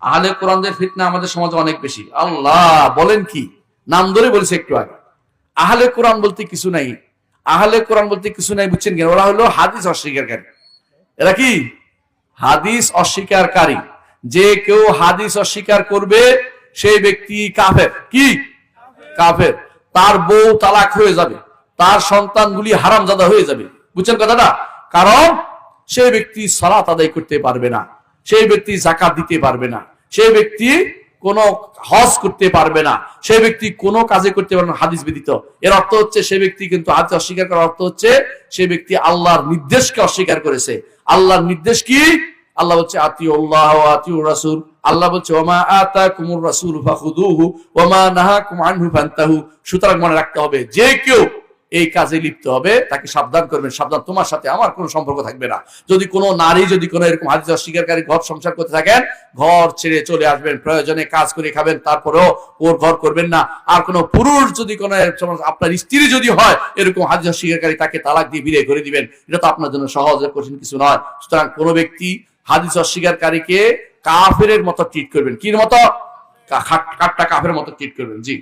আহলে কোরআনদের ফিতনা আমাদের সমাজে অনেক বেশি। আল্লাহ বলেন কি, নাম ধরে বলেছে একটু আগে। আহলে কোরআন বলতে কিছু নাই, আহলে কোরআন বলতে কিছু নাই, বুঝছেন কেন? ওরা হলো হাদিস অস্বীকারী। এরা কি? হাদিস অস্বীকারী। যে কেউ হাদিস অস্বীকার করবে সেই ব্যক্তি কাফের। কি? কাফের। তার বউ তালাক হয়ে যাবে, তার সন্তানগুলি হারামজাদা হয়ে যাবে। বুঝছেন কথাটা? কারণ সেই ব্যক্তি সালাত আদায় করতে পারবে না, সেই ব্যক্তি যাকাত দিতে পারবে না, সেই ব্যক্তি কোন হজ করতে পারবে না, সেই ব্যক্তি কোনো কাজে করতে পারবে না হাদিস ব্যতীত। এর অর্থ হচ্ছে সেই ব্যক্তি কিন্তু হাদিস অস্বীকার করার অর্থ হচ্ছে সেই ব্যক্তি আল্লাহর নির্দেশকে অস্বীকার করেছে। আল্লাহর নির্দেশ কি? আল্লাহ বলছে আতিউল্লাহ ওয়া আতিউর রাসূল। আল্লাহ বলছে ওমা আতাকুমুর রাসূল ফাখুযুহু ওমা নাহাকুম আনহু ফান্তাহু। সুতরাং মনে রাখতে হবে, যে কেউ এই কাজে লিপ্ত হবে তাকে সাবধান করবেন, সাবধান, তোমার সাথে আমার কোনো সম্পর্ক থাকবে না। যদি কোনো নারী যদি কোনো এরকম হাদিস অস্বীকারী ঘর সংসার করতে থাকেন, ঘর ছেড়ে চলে আসবেন, প্রয়োজনে কাজ করে খাবেন, তারপরেও ওর ঘর করবেন না। আর কোনো পুরুষ যদি কোনো আপনার স্ত্রী যদি হয় এরকম হাদিস অস্বীকারী, তাকে তালাক দিয়ে বিয়ে করে দিবেন। এটা তো আপনার জন্য সহজ, কঠিন কিছু নয়। সুতরাং কোনো ব্যক্তি হাদিস অস্বীকারীকে কাফেরের মতো ট্রিট করবেন। কি মতো? কাঠটা কাফের মতো ট্রিট করবেন। জি।